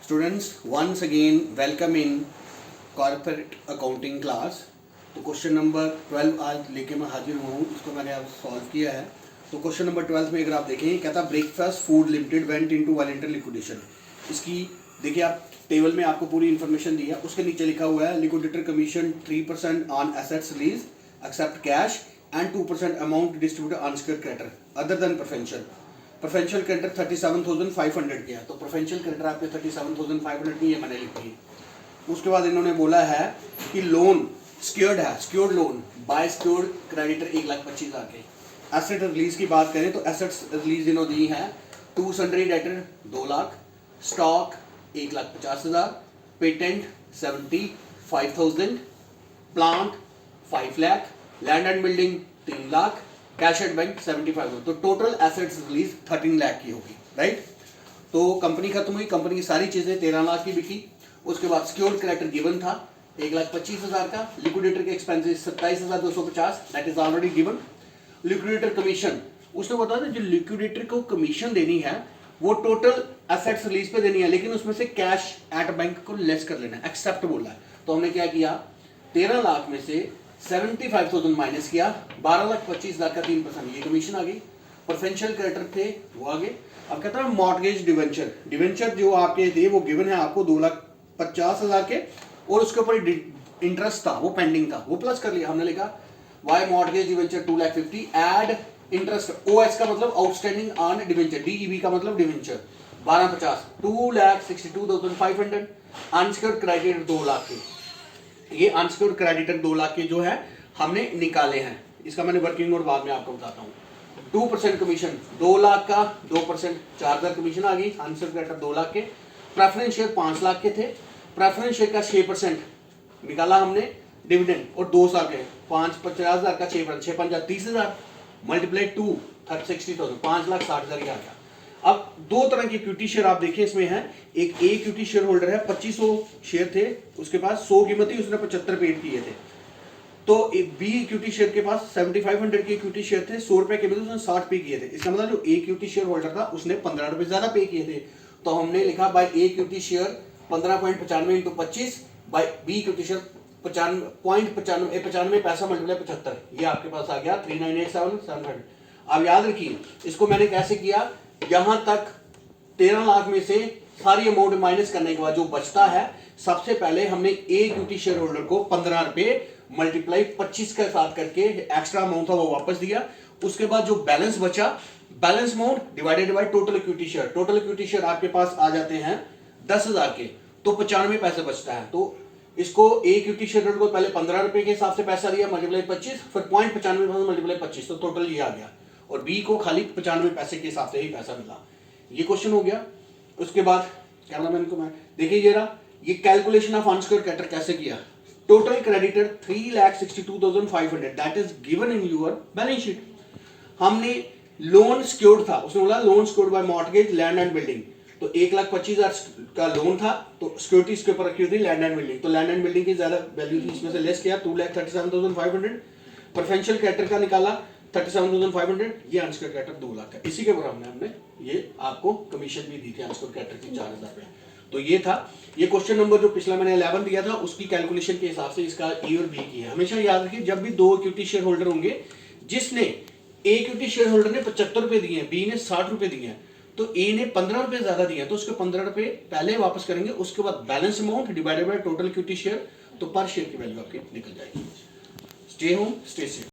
Students once again welcome in corporate accounting class. तो question number 12 आज लेके मैं हाजिर हुआ हूँ, इसको मैंने आज सॉल्व किया है। तो क्वेश्चन नंबर 12 में अगर आप देखें, कहता है breakfast food limited went into voluntary liquidation. इसकी देखिए आप टेबल में आपको पूरी इन्फॉर्मेशन दी है, उसके नीचे लिखा हुआ है liquidator commission 3% on assets release except cash and 2% amount distributed on square creditor other than preferential creditor 37,500 किया। तो प्रेफरेंशियल क्रेडिटर आपके 37,500 की ये मैंने लिखी है। उसके बाद इन्होंने बोला है कि लोन सिक्योर्ड है, secured loan by secured creditor 1,25,000 के। एसेट रिलीज की बात करें तो एसेट्स रिलीज इन्होंने दी है, to sundry debtor 2 lakh, stock 1,50,000, patent 75,000, plant 5 lakh, land and building 3 lakh, cash at bank 75,000। तो टोटल एसेट्स रिलीज 13 लाख की होगी, राइट। तो कंपनी खत्म हुई, कंपनी की सारी चीजें 13 लाख की बिकी। उसके बाद सिक्योर्ड क्रेडिटर गिवन था 1,25,000 का, लिक्विडेटर के expenses 27,250 that is already given. Liquidator commission उसने बताया था, जो लिक्विडेटर को कमीशन देनी है वो टोटल एसेट्स रिलीज पे देनी है, लेकिन उसमें से कैश एट बैंक को लेस कर लेना है, एक्सेप्ट बोला है। तो हमने क्या किया, 13 लाख में से 75,000 माइनस किया, 12,25,000 का 3% ये कमीशन आ गई। प्रेफरेंशियल क्रेडिटर थे वो आगे। अब कहता है मॉर्गेज डिवेंचर, डिवेंचर जो आपके थे वो गिवन है आपको 2,50,000 के, और उसके ऊपर इंटरेस्ट था वो पेंडिंग था, वो प्लस कर लिया। हमने लिखा by mortgage debenture 2,50,000 add interest OS का मतलब आउटस्टैंडिंग ऑन डिवेंचर, डीईबी का मतलब डिवेंचर 12,50, 2,62,500 अनसिक्योर्ड क्रेडिटर 2 लाख के। ये अनसिक्योर्ड क्रेडिटर 2 लाख के जो है हमने निकाले हैं, इसका मैंने वर्किंग नोट बाद में आपको बताता हूँ। 2% कमीशन 2 लाख का 2% 4,000 कमीशन आ गई। अनसिक्योर्ड क्रेडिटर 2 लाख के। प्रेफरेंस शेयर 5 लाख के थे, प्रेफरेंस शेयर का 6% निकाला हमने डिविडेंड, और 2 साल के 50,000 का 6%, 6 30,000 मल्टीप्लाई 2 60,000, 5,60,000 ही आ गया। अब दो तरह के इक्विटी शेयर आप देखिए इसमें है, एक ए इक्विटी शेयर होल्डर है, 2500 शेयर थे उसके पास, 100 कीमत थी, उसने 75 पेड किए थे। तो एक बी इक्विटी शेयर के पास 7500 के इक्विटी शेयर थे, 100 रुपए कीमत, उसने 60 पे किए थे। इसका मतलब जो ए इक्विटी शेयर होल्डर था उसने 15 रुपए ज्यादा पे किए थे। तो हमने लिखा buy A equity share 15.95 into 25 buy B equity share 95 पैसा मल्टीप्लाई 75, ये आपके पास आ गया 3987,700। अब याद रखिए इसको मैंने कैसे किया, यहां तक 13 लाख में से सारी अमाउंट माइनस करने के बाद जो बचता है, सबसे पहले हमने ए इक्विटी शेयर होल्डर को 15 रुपए मल्टीप्लाई 25 के साथ करके एक्स्ट्रा अमाउंट था वो वापस दिया। उसके बाद जो बैलेंस बचा, balance amount divided by total equity share, total equity share आपके पास आ जाते हैं 10,000 के, तो 95 पैसे बचता है। तो इसको ए इक्विटी शेयर होल्डर को पहले 15 रुपए के हिसाब से पैसा दिया मल्टीप्लाई 25, फिर 0.95 मल्टीप्लाई 25, तो टोटल ये आ गया। और बी को खाली 95 पैसे के हिसाब से ही पैसा मिला। ये क्वेश्चन हो गया। उसके बाद क्या नाम है इनको, मैं देखिए ये रहा, ये कैलकुलेशन ऑफ अनसिक्योर्ड क्रेडिटर कैसे किया। Total creditor 3,62,500 that is given in your balance sheet. हमने लोन सिक्योर्ड था, उसने बोला loan secured by mortgage land and building, तो 1,25,000 का लोन था, तो सिक्योरिटी इसके ऊपर रखी हुई थी लैंड एंड बिल्डिंग, तो लैंड एंड बिल्डिंग की ज्यादा वैल्यू थी, इसमें से लेस किया 2,37,500। प्रेफरेंशियल क्रेडिटर का निकाला 37,500, ये अनसिक्योर्ड क्रेडिटर 2 लाख का। इसी के ऊपर हमने ये आपको कमीशन भी दी थी अनसिक्योर्ड क्रेडिटर की 4,000 रुपए। तो ये था, ये क्वेश्चन नंबर जो पिछला मैंने 11 दिया था उसकी कैलकुलेशन के हिसाब से इसका ए और बी की है। हमेशा याद रखिए जब भी दो इक्विटी शेयर होल्डर होंगे, जिसने ए इक्विटी शेयर होल्डर ने 75 रुपए दिए हैं, बी ने 60 रुपए दिए हैं, तो ए ने 15 रुपए ज्यादा दिए हैं, तो उसके 15 रुपए पहले वापस करेंगे, उसके बाद balance amount divided by total equity share, तो पर शेयर की वैल्यू आपकी निकल जाएगी। Stay home stay safe.